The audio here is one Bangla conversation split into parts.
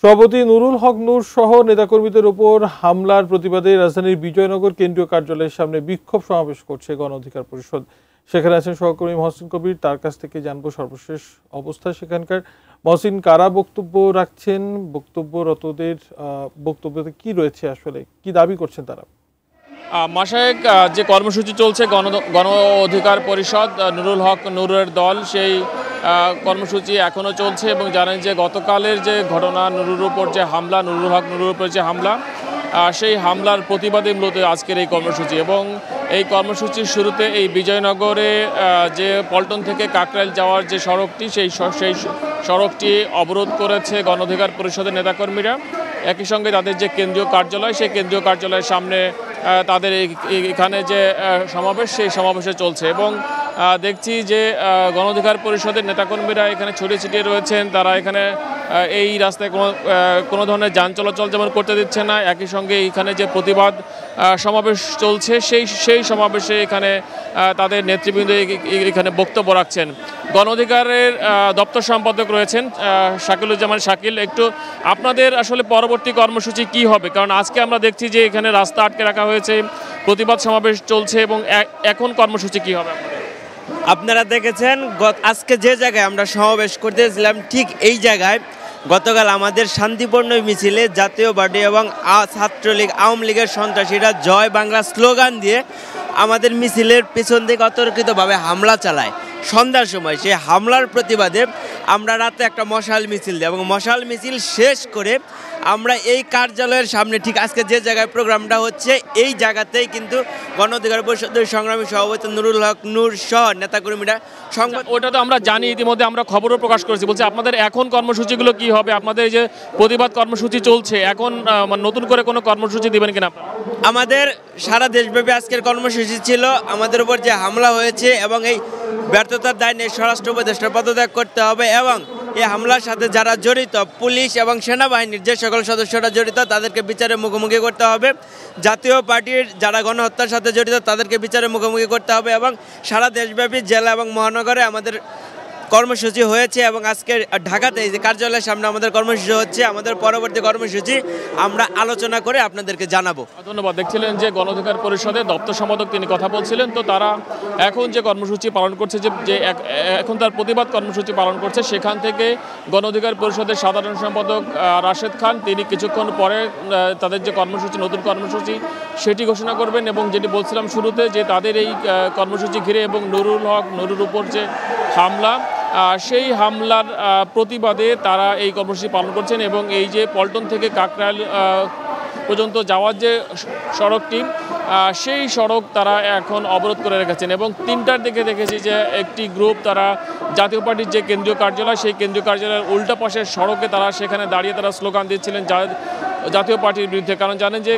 সভাপতি নুরুল হক নূর সহ নেতাকর্মীদের উপর হামলার প্রতিবাদে রাজধানীর বিজয়নগর কেন্দ্রীয় কার্যালয়ের সামনে বিক্ষোভ সমাবেশ করছে গণ অধিকার পরিষদ। সেখানে আছেন সহকর্মী মহসিন কবির, তার কাছ থেকে জানবো সর্বশেষ অবস্থা সেখানকার। মহসিন, কারা বক্তব্য রাখছেন? বক্তব্যরতদের বক্তব্যতে কি রয়েছে, আসলে কি দাবি করছেন তারা? মাসায়েক, যে কর্মসূচি চলছে গণ অধিকার পরিষদ নুরুল হক নূরের দল, সেই কর্মসূচি এখনও চলছে এবং জানেন যে গতকালের যে ঘটনা, নুরুর উপর যে হামলা, নুরুল হক নূরের উপর যে হামলা, সেই হামলার প্রতিবাদে মূলত আজকের এই কর্মসূচি। এবং এই কর্মসূচির শুরুতে এই বিজয়নগরে যে পল্টন থেকে কাকরাইল যাওয়ার যে সড়কটি, সেই সড়কটি অবরোধ করেছে গণ অধিকার পরিষদের নেতাকর্মীরা। একই সঙ্গে তাদের যে কেন্দ্রীয় কার্যালয়, সেই কেন্দ্রীয় কার্যালয়ের সামনে তাদের এখানে যে সমাবেশ, সেই সমাবেশে চলছে। এবং দেখছি যে গণ অধিকার পরিষদের নেতাকর্মীরা এখানে ছড়িয়ে ছিটিয়ে রয়েছেন। তারা এখানে এই রাস্তায় কোনো ধরনের যান চলাচল যেমন করতে দিচ্ছে না। একই সঙ্গে এখানে যে প্রতিবাদ সমাবেশ চলছে, সেই সমাবেশে এখানে তাদের নেতৃবৃন্দ এখানে বক্তব্য রাখছেন। গণ অধিকারের দপ্তর সম্পাদক রয়েছেন শাকিলুজ্জামান শাকিল। একটু আপনাদের আসলে পরবর্তী কর্মসূচি কি হবে? কারণ আজকে আমরা দেখছি যে এখানে রাস্তা আটকে রাখা হয়েছে, প্রতিবাদ সমাবেশ চলছে, এবং এখন কর্মসূচি কি হবে? আপনারা দেখেছেন আজকে যে জায়গায় আমরা সমাবেশ করতেছিলাম, ঠিক এই জায়গায় গতকাল আমাদের শান্তিপূর্ণ মিছিলে জাতীয় পার্টি এবং ছাত্রলীগ, আওয়ামী লীগের সন্ত্রাসীরা জয় বাংলা স্লোগান দিয়ে আমাদের মিছিলের পেছন থেকে অতর্কিতভাবে হামলা চালায়। সন্ধ্যার সময় সেই হামলার প্রতিবাদে আমরা রাতে একটা মশাল মিছিল দিই এবং মশাল মিছিল শেষ করে আমরা এই কার্যালয়ের সামনে, ঠিক আজকে যে জায়গায় প্রোগ্রামটা হচ্ছে, এই জায়গাতেই কিন্তু গণ অধিকার পরিষদের সংগ্রামী সভাপতি নুরুল হক নূর সহ নেতাকর্মীরা সংবাদ। ওটা তো আমরা জানি, ইতিমধ্যে আমরা খবরও প্রকাশ করেছি। বলছি আপনাদের এখন কর্মসূচিগুলো কি হবে? আপনাদের যে প্রতিবাদ কর্মসূচি চলছে, এখন নতুন করে কোনো কর্মসূচি দিবেন কিনা? আমাদের সারা দেশব্যাপী আজকের কর্মসূচি ছিল আমাদের উপর যে হামলা হয়েছে এবং এই ব্যর্থতার দায় নিয়ে স্বরাষ্ট্র উপদেষ্টা পদত্যাগ করতে হবে, এবং এই হামলার সাথে যারা জড়িত, পুলিশ এবং সেনাবাহিনীর যে সকল সদস্যরা জড়িত, তাদেরকে বিচারের মুখোমুখি করতে হবে। জাতীয় পার্টির যারা গণহত্যার সাথে জড়িত, তাদেরকে বিচারের মুখোমুখি করতে হবে। এবং সারা দেশব্যাপী জেলা এবং মহানগরে আমাদের কর্মসূচি হয়েছে এবং আজকে ঢাকাতে যে কার্যালয়ের সামনে আমাদের কর্মসূচি হচ্ছে। আমাদের পরবর্তী কর্মসূচি আমরা আলোচনা করে আপনাদেরকে জানাবো। ধন্যবাদ। দেখছিলেন যে গণ অধিকার পরিষদের দপ্তর সম্পাদক, তিনি কথা বলছিলেন। তো তারা এখন যে কর্মসূচি পালন করছে, যে এখন তার প্রতিবাদ কর্মসূচি পালন করছে, সেখান থেকে গণ অধিকার পরিষদের সাধারণ সম্পাদক রাশেদ খান, তিনি কিছুক্ষণ পরে তাদের যে কর্মসূচি, নতুন কর্মসূচি, সেটি ঘোষণা করবেন। এবং যেটি বলছিলাম শুরুতে, যে তাদের এই কর্মসূচি ঘিরে এবং নুরুল হক নূরের উপর যে হামলা, সেই হামলার প্রতিবাদে তারা এই কর্মসূচি পালন করছেন। এবং এই যে পল্টন থেকে কাকরাইল পর্যন্ত যাওয়ার যে সড়কটি, সেই সড়ক তারা এখন অবরোধ করে রেখেছেন। এবং 3টার দিকে দেখেছি যে একটি গ্রুপ, তারা জাতীয় পার্টির যে কেন্দ্রীয় কার্যালয়, সেই কেন্দ্রীয় কার্যালয়ের উল্টা পাশের সড়কে তারা সেখানে দাঁড়িয়ে তারা স্লোগান দিচ্ছিলেন জাতীয় পার্টির বিরুদ্ধে। কারণ জানেন যে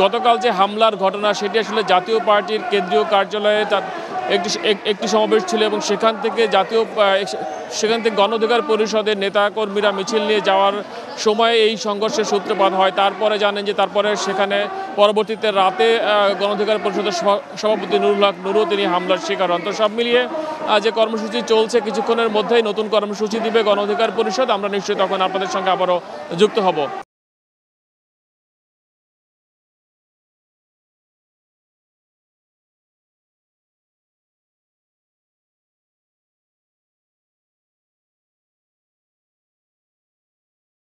গতকাল যে হামলার ঘটনা, সেটি আসলে জাতীয় পার্টির কেন্দ্রীয় কার্যালয়ে একটি সমাবেশ ছিল, এবং সেখান থেকে গণ অধিকার পরিষদের নেতাকর্মীরা মিছিল নিয়ে যাওয়ার সময় এই সংঘর্ষের সূত্রপাত হয়। তারপরে জানেন যে সেখানে পরবর্তীতে রাতে গণ অধিকার পরিষদের সভাপতি নুরুল হক নূরও তিনি হামলার শিকার হন। তো সব মিলিয়ে যে কর্মসূচি চলছে, কিছুক্ষণের মধ্যেই নতুন কর্মসূচি দিবে গণ অধিকার পরিষদ। আমরা নিশ্চয়ই তখন আপনাদের সঙ্গে আবারও যুক্ত হব।